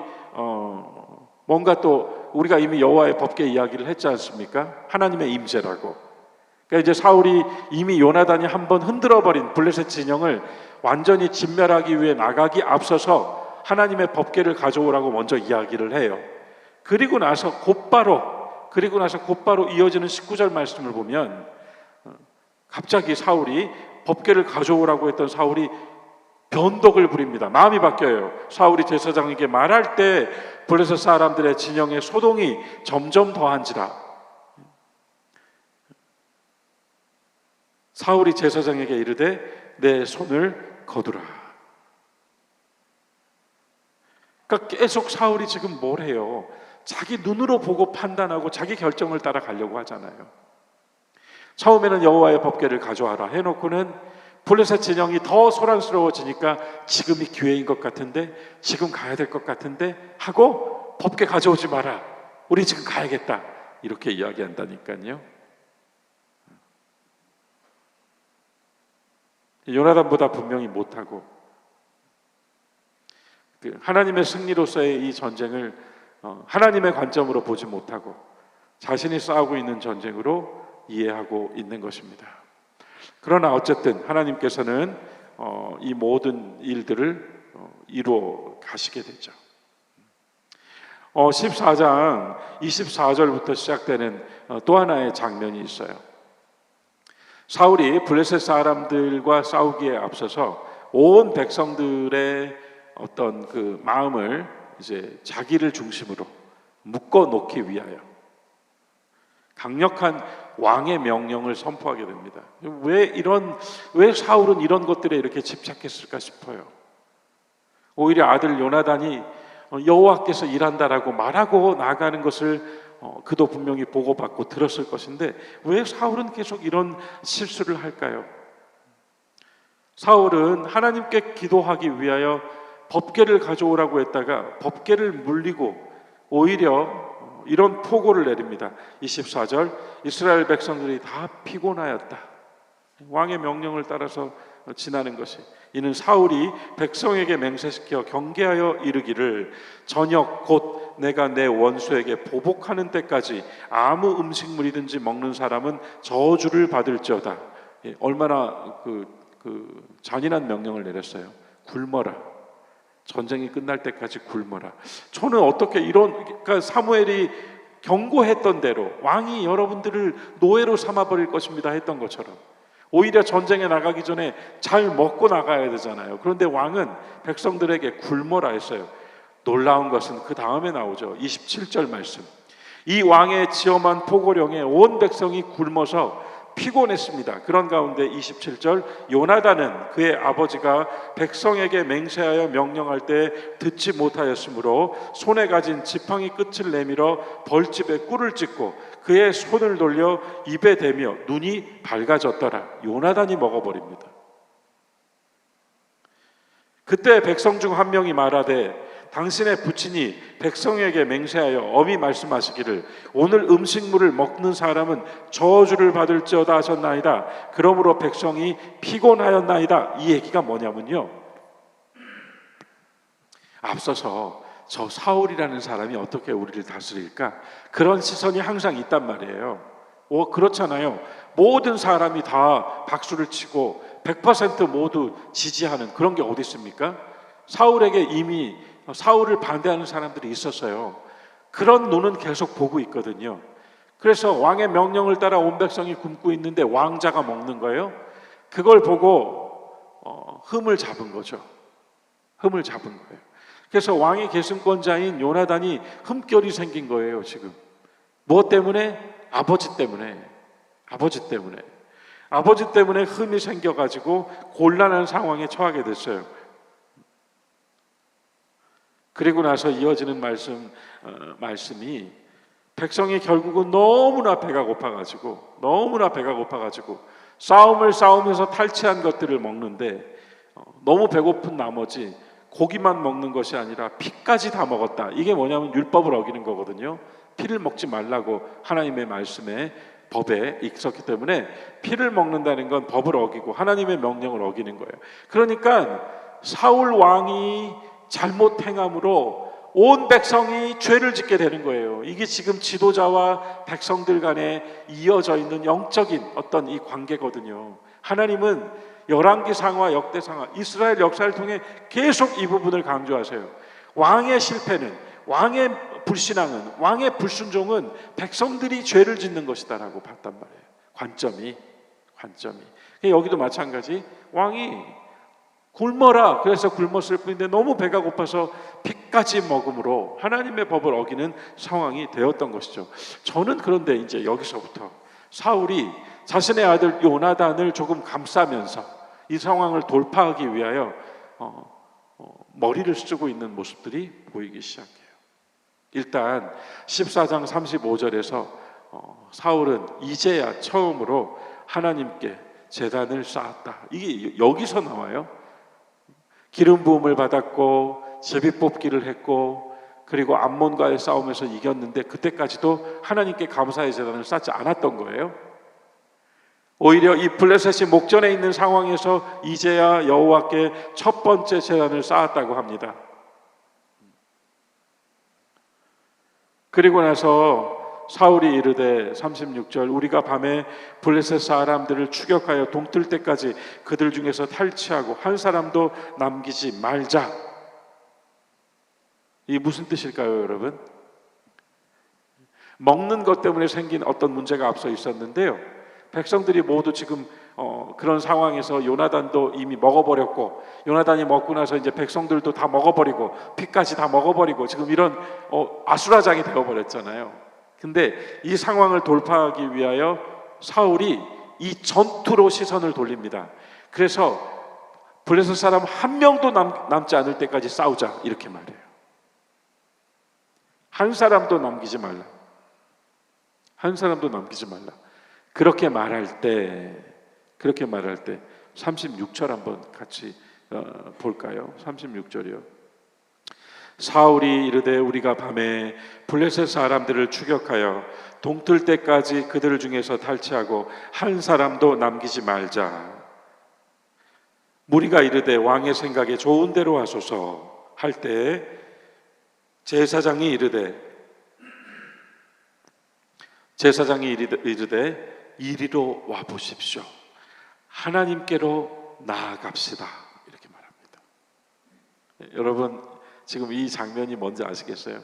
[SPEAKER 1] 뭔가 또 우리가 이미 여호와의 법궤 이야기를 했지 않습니까? 하나님의 임재라고. 그러니까 이제 사울이 이미 요나단이 한번 흔들어버린 블레셋 진영을 완전히 진멸하기 위해 나가기 앞서서 하나님의 법궤를 가져오라고 먼저 이야기를 해요. 그리고 나서 곧바로 이어지는 19절 말씀을 보면 갑자기 사울이 법궤를 가져오라고 했던 사울이 변덕을 부립니다. 마음이 바뀌어요. 사울이 제사장에게 말할 때 블레셋 사람들의 진영의 소동이 점점 더한지라. 사울이 제사장에게 이르되 내 손을 거두라. 그러니까 계속 사울이 지금 뭘 해요? 자기 눈으로 보고 판단하고 자기 결정을 따라가려고 하잖아요. 처음에는 여호와의 법궤를 가져와라 해놓고는 블레셋 진영이 더 소란스러워지니까 지금이 기회인 것 같은데, 지금 가야 될 것 같은데 하고 법궤 가져오지 마라, 우리 지금 가야겠다, 이렇게 이야기한다니까요. 요나단보다 분명히 못하고 하나님의 승리로서의 이 전쟁을 하나님의 관점으로 보지 못하고 자신이 싸우고 있는 전쟁으로 이해하고 있는 것입니다. 그러나 어쨌든 하나님께서는 이 모든 일들을 이루어 가시게 되죠. 14장 24절부터 시작되는 또 하나의 장면이 있어요. 사울이 블레셋 사람들과 싸우기에 앞서서 온 백성들의 어떤 그 마음을 이제 자기를 중심으로 묶어 놓기 위하여 강력한 왕의 명령을 선포하게 됩니다. 왜 사울은 이런 것들에 이렇게 집착했을까 싶어요. 오히려 아들 요나단이 여호와께서 일한다라고 말하고 나가는 것을 그도 분명히 보고받고 들었을 것인데 왜 사울은 계속 이런 실수를 할까요? 사울은 하나님께 기도하기 위하여 법궤를 가져오라고 했다가 법궤를 물리고 오히려 이런 포고를 내립니다. 24절 이스라엘 백성들이 다 피곤하였다. 왕의 명령을 따라서 지나는 것이, 이는 사울이 백성에게 맹세시켜 경계하여 이르기를 저녁 곧 내가 내 원수에게 보복하는 때까지 아무 음식물이든지 먹는 사람은 저주를 받을지어다. 얼마나 잔인한 명령을 내렸어요. 굶어라. 전쟁이 끝날 때까지 굶어라. 저는 어떻게 그러니까 사무엘이 경고했던 대로 왕이 여러분들을 노예로 삼아버릴 것입니다 했던 것처럼 오히려 전쟁에 나가기 전에 잘 먹고 나가야 되잖아요. 그런데 왕은 백성들에게 굶어라 했어요. 놀라운 것은 그 다음에 나오죠. 27절 말씀. 이 왕의 지엄한 포고령에 온 백성이 굶어서 피곤했습니다. 그런 가운데 27절 요나단은 그의 아버지가 백성에게 맹세하여 명령할 때 듣지 못하였으므로 손에 가진 지팡이 끝을 내밀어 벌집에 꿀을 찢고 그의 손을 돌려 입에 대며 눈이 밝아졌더라. 요나단이 먹어버립니다. 그때 백성 중 한 명이 말하되 당신의 부친이 백성에게 맹세하여 엄히 말씀하시기를 오늘 음식물을 먹는 사람은 저주를 받을지어다 하셨나이다. 그러므로 백성이 피곤하였나이다. 이 얘기가 뭐냐면요, 앞서서 저 사울이라는 사람이 어떻게 우리를 다스릴까, 그런 시선이 항상 있단 말이에요. 그렇잖아요. 모든 사람이 다 박수를 치고 100% 모두 지지하는 그런 게 어디 있습니까? 사울에게 이미 사울을 반대하는 사람들이 있었어요. 그런 눈은 계속 보고 있거든요. 그래서 왕의 명령을 따라 온 백성이 굶고 있는데 왕자가 먹는 거예요. 그걸 보고 흠을 잡은 거죠. 흠을 잡은 거예요. 그래서 왕의 계승권자인 요나단이 흠결이 생긴 거예요. 지금 무엇 때문에? 아버지 때문에 흠이 생겨가지고 곤란한 상황에 처하게 됐어요. 그리고 나서 이어지는 말씀이 백성이 결국은 너무나 배가 고파가지고 싸움을 싸우면서 탈취한 것들을 먹는데 너무 배고픈 나머지 고기만 먹는 것이 아니라 피까지 다 먹었다. 이게 뭐냐면 율법을 어기는 거거든요. 피를 먹지 말라고 하나님의 말씀에 법에 있었기 때문에 피를 먹는다는 건 법을 어기고 하나님의 명령을 어기는 거예요. 그러니까 사울 왕이 잘못 행함으로 온 백성이 죄를 짓게 되는 거예요. 이게 지금 지도자와 백성들 간에 이어져 있는 영적인 어떤 이 관계거든요. 하나님은 열왕기상하 역대상하 이스라엘 역사를 통해 계속 이 부분을 강조하세요. 왕의 실패는, 왕의 불신앙은, 왕의 불순종은 백성들이 죄를 짓는 것이다라고 봤단 말이에요. 관점이. 여기도 마찬가지. 왕이 굶어라 그래서 굶었을 뿐인데 너무 배가 고파서 피까지 먹음으로 하나님의 법을 어기는 상황이 되었던 것이죠. 저는 그런데 이제 여기서부터 사울이 자신의 아들 요나단을 조금 감싸면서 이 상황을 돌파하기 위하여 머리를 쓰고 있는 모습들이 보이기 시작해요. 일단 14장 35절에서 사울은 이제야 처음으로 하나님께 제단을 쌓았다. 이게 여기서 나와요. 기름 부음을 받았고 제비 뽑기를 했고 그리고 암몬과의 싸움에서 이겼는데 그때까지도 하나님께 감사의 제단을 쌓지 않았던 거예요. 오히려 이 블레셋이 목전에 있는 상황에서 이제야 여호와께 첫 번째 제단을 쌓았다고 합니다. 그리고 나서 사울이 이르되 36절 우리가 밤에 블레셋 사람들을 추격하여 동틀 때까지 그들 중에서 탈취하고 한 사람도 남기지 말자. 이게 무슨 뜻일까요, 여러분? 먹는 것 때문에 생긴 어떤 문제가 앞서 있었는데요. 백성들이 모두 지금 그런 상황에서 요나단도 이미 먹어버렸고 요나단이 먹고 나서 이제 백성들도 다 먹어버리고 피까지 다 먹어버리고 지금 이런 아수라장이 되어버렸잖아요. 근데 이 상황을 돌파하기 위하여 사울이 이 전투로 시선을 돌립니다. 그래서 블레셋 사람 한 명도 남지 않을 때까지 싸우자 이렇게 말해요. 한 사람도 남기지 말라. 한 사람도 남기지 말라. 그렇게 말할 때 36절 한번 같이 볼까요? 36절이요. 사울이 이르되 우리가 밤에 블레셋 사람들을 추격하여 동틀 때까지 그들 중에서 탈취하고 한 사람도 남기지 말자. 무리가 이르되 왕의 생각에 좋은 대로 하소서 할 때 제사장이 이르되 이리로 와 보십시오. 하나님께로 나아갑시다. 이렇게 말합니다. 여러분 지금 이 장면이 뭔지 아시겠어요?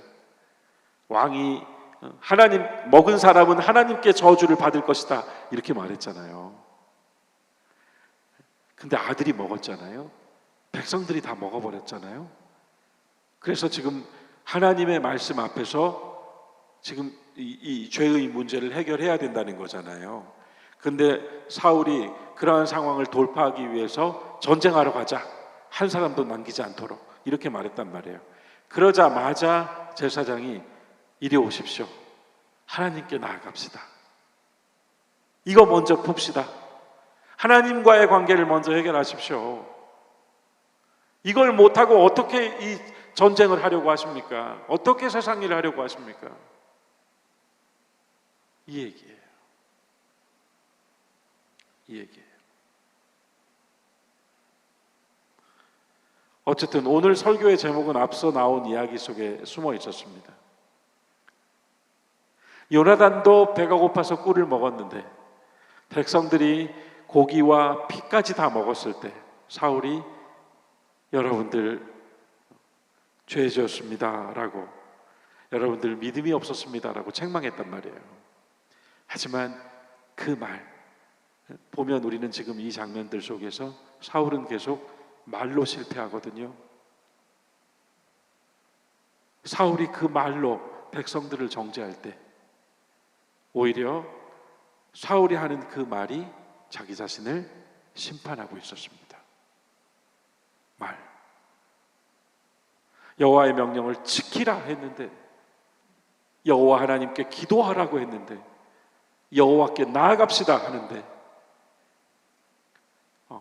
[SPEAKER 1] 왕이 하나님 먹은 사람은 하나님께 저주를 받을 것이다 이렇게 말했잖아요. 근데 아들이 먹었잖아요. 백성들이 다 먹어버렸잖아요. 그래서 지금 하나님의 말씀 앞에서 지금 이 죄의 문제를 해결해야 된다는 거잖아요. 근데 사울이 그러한 상황을 돌파하기 위해서 전쟁하러 가자. 한 사람도 남기지 않도록 이렇게 말했단 말이에요. 그러자마자 제사장이 이리 오십시오. 하나님께 나아갑시다. 이거 먼저 풉시다. 하나님과의 관계를 먼저 해결하십시오. 이걸 못하고 어떻게 이 전쟁을 하려고 하십니까? 어떻게 세상 일을 하려고 하십니까? 이 얘기예요. 어쨌든 오늘 설교의 제목은 앞서 나온 이야기 속에 숨어 있었습니다. 요나단도 배가 고파서 꿀을 먹었는데 백성들이 고기와 피까지 다 먹었을 때 사울이 여러분들 죄 지었습니다 라고, 여러분들 믿음이 없었습니다 라고 책망했단 말이에요. 하지만 그 말 보면 우리는 지금 이 장면들 속에서 사울은 계속 말로 실패하거든요. 사울이 그 말로 백성들을 정죄할 때 오히려 사울이 하는 그 말이 자기 자신을 심판하고 있었습니다. 말. 여호와의 명령을 지키라 했는데, 여호와 하나님께 기도하라고 했는데, 여호와께 나아갑시다 하는데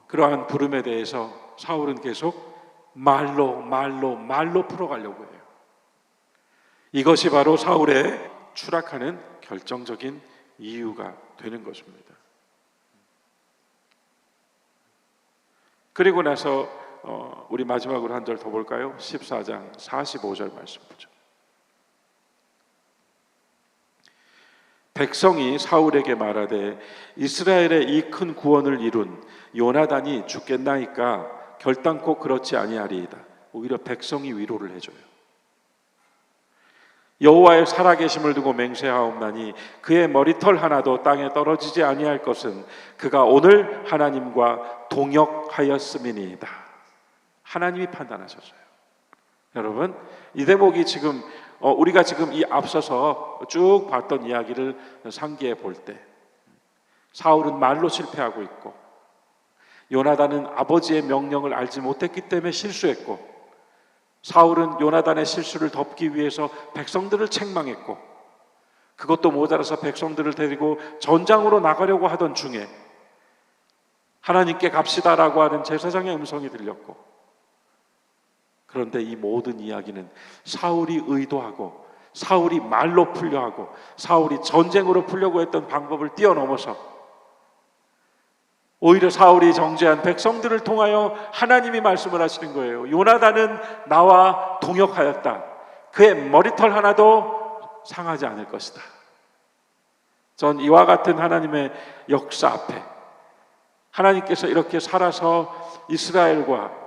[SPEAKER 1] 그러한 부름에 대해서 사울은 계속 말로 풀어가려고 해요. 이것이 바로 사울의 추락하는 결정적인 이유가 되는 것입니다. 그리고 나서 우리 마지막으로 한 절 더 볼까요? 14장 45절 말씀 보죠. 백성이 사울에게 말하되 이스라엘의 이 큰 구원을 이룬 요나단이 죽겠나이까 결단코 그렇지 아니하리이다. 오히려 백성이 위로를 해줘요. 여호와의 살아계심을 두고 맹세하옵나니 그의 머리털 하나도 땅에 떨어지지 아니할 것은 그가 오늘 하나님과 동역하였음이니이다. 하나님이 판단하셨어요. 여러분, 이 대목이 지금 우리가 지금 이 앞서서 쭉 봤던 이야기를 상기해 볼 때, 사울은 말로 실패하고 있고, 요나단은 아버지의 명령을 알지 못했기 때문에 실수했고, 사울은 요나단의 실수를 덮기 위해서 백성들을 책망했고, 그것도 모자라서 백성들을 데리고 전장으로 나가려고 하던 중에 하나님께 갑시다라고 하는 제사장의 음성이 들렸고, 그런데 이 모든 이야기는 사울이 의도하고 사울이 말로 풀려하고 사울이 전쟁으로 풀려고 했던 방법을 뛰어넘어서 오히려 사울이 정죄한 백성들을 통하여 하나님이 말씀을 하시는 거예요. 요나단은 나와 동역하였다. 그의 머리털 하나도 상하지 않을 것이다. 전 이와 같은 하나님의 역사 앞에 하나님께서 이렇게 살아서 이스라엘과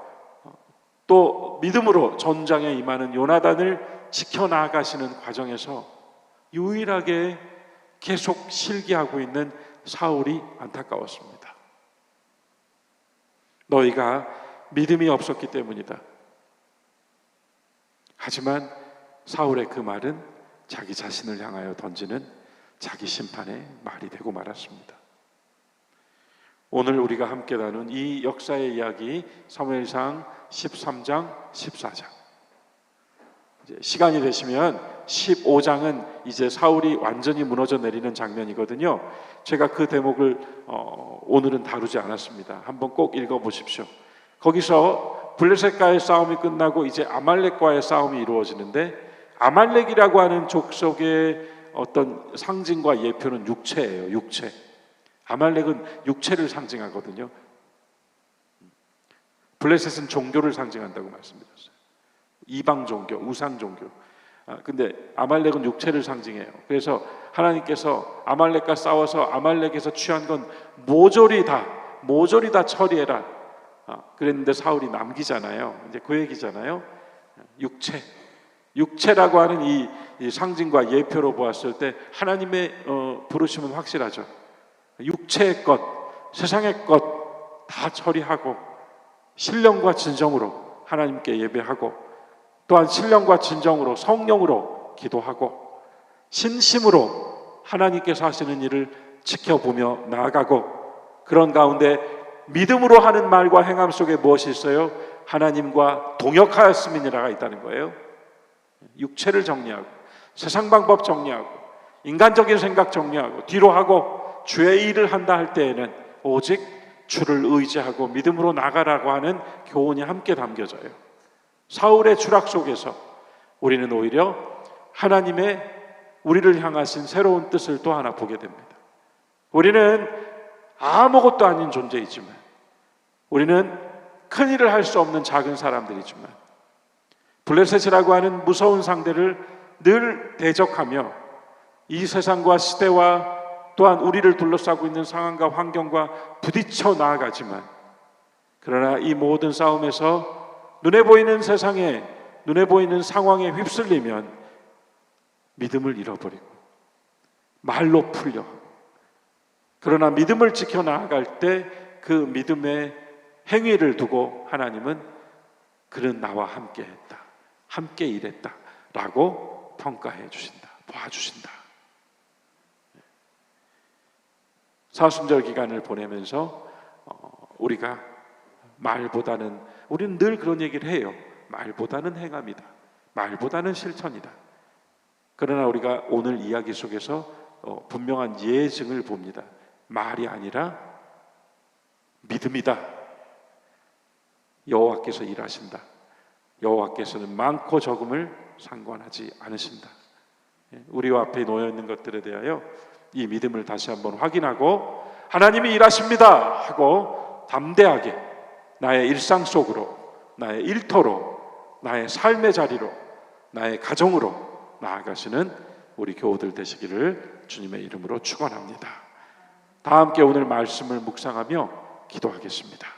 [SPEAKER 1] 또 믿음으로 전장에 임하는 요나단을 지켜나가시는 과정에서 유일하게 계속 실기하고 있는 사울이 안타까웠습니다. 너희가 믿음이 없었기 때문이다. 하지만 사울의 그 말은 자기 자신을 향하여 던지는 자기 심판의 말이 되고 말았습니다. 오늘 우리가 함께 나눈 이 역사의 이야기 사무엘상 13장, 14장, 이제 시간이 되시면 15장은 이제 사울이 완전히 무너져 내리는 장면이거든요. 제가 그 대목을 오늘은 다루지 않았습니다. 한번 꼭 읽어보십시오. 거기서 블레셋과의 싸움이 끝나고 이제 아말렉과의 싸움이 이루어지는데, 아말렉이라고 하는 족속의 어떤 상징과 예표는 육체예요. 육체. 아말렉은 육체를 상징하거든요. 블레셋은 종교를 상징한다고 말씀드렸어요. 이방 종교, 우상 종교. 근데 아말렉은 육체를 상징해요. 그래서 하나님께서 아말렉과 싸워서 아말렉에서 취한 건 모조리 다 처리해라. 그랬는데 사울이 남기잖아요. 이제 그 얘기잖아요. 육체라고 하는 이 상징과 예표로 보았을 때 하나님의 부르심은 확실하죠. 육체의 것, 세상의 것 다 처리하고 신령과 진정으로 하나님께 예배하고, 또한 신령과 진정으로 성령으로 기도하고 신심으로 하나님께서 하시는 일을 지켜보며 나아가고, 그런 가운데 믿음으로 하는 말과 행함 속에 무엇이 있어요? 하나님과 동역하였음이니라가 있다는 거예요. 육체를 정리하고 세상 방법 정리하고 인간적인 생각 정리하고 뒤로 하고 주의 일을 한다 할 때에는 오직 주를 의지하고 믿음으로 나가라고 하는 교훈이 함께 담겨져요. 사울의 추락 속에서 우리는 오히려 하나님의 우리를 향하신 새로운 뜻을 또 하나 보게 됩니다. 우리는 아무것도 아닌 존재이지만, 우리는 큰 일을 할 수 없는 작은 사람들이지만, 블레셋이라고 하는 무서운 상대를 늘 대적하며 이 세상과 시대와 또한 우리를 둘러싸고 있는 상황과 환경과 부딪혀 나아가지만, 그러나 이 모든 싸움에서 눈에 보이는 세상에, 눈에 보이는 상황에 휩쓸리면 믿음을 잃어버리고 말로 풀려, 그러나 믿음을 지켜 나아갈 때 그 믿음의 행위를 두고 하나님은 그는 나와 함께 했다, 함께 일했다 라고 평가해 주신다, 봐주신다. 사순절 기간을 보내면서 우리가 말보다는, 우리는 늘 그런 얘기를 해요. 말보다는 행함이다, 말보다는 실천이다. 그러나 우리가 오늘 이야기 속에서 분명한 예증을 봅니다. 말이 아니라 믿음이다. 여호와께서 일하신다. 여호와께서는 많고 적음을 상관하지 않으신다. 우리 앞에 놓여 있는 것들에 대하여 이 믿음을 다시 한번 확인하고 하나님이 일하십니다 하고 담대하게 나의 일상 속으로, 나의 일터로, 나의 삶의 자리로, 나의 가정으로 나아가시는 우리 교우들 되시기를 주님의 이름으로 축원합니다. 다 함께 오늘 말씀을 묵상하며 기도하겠습니다.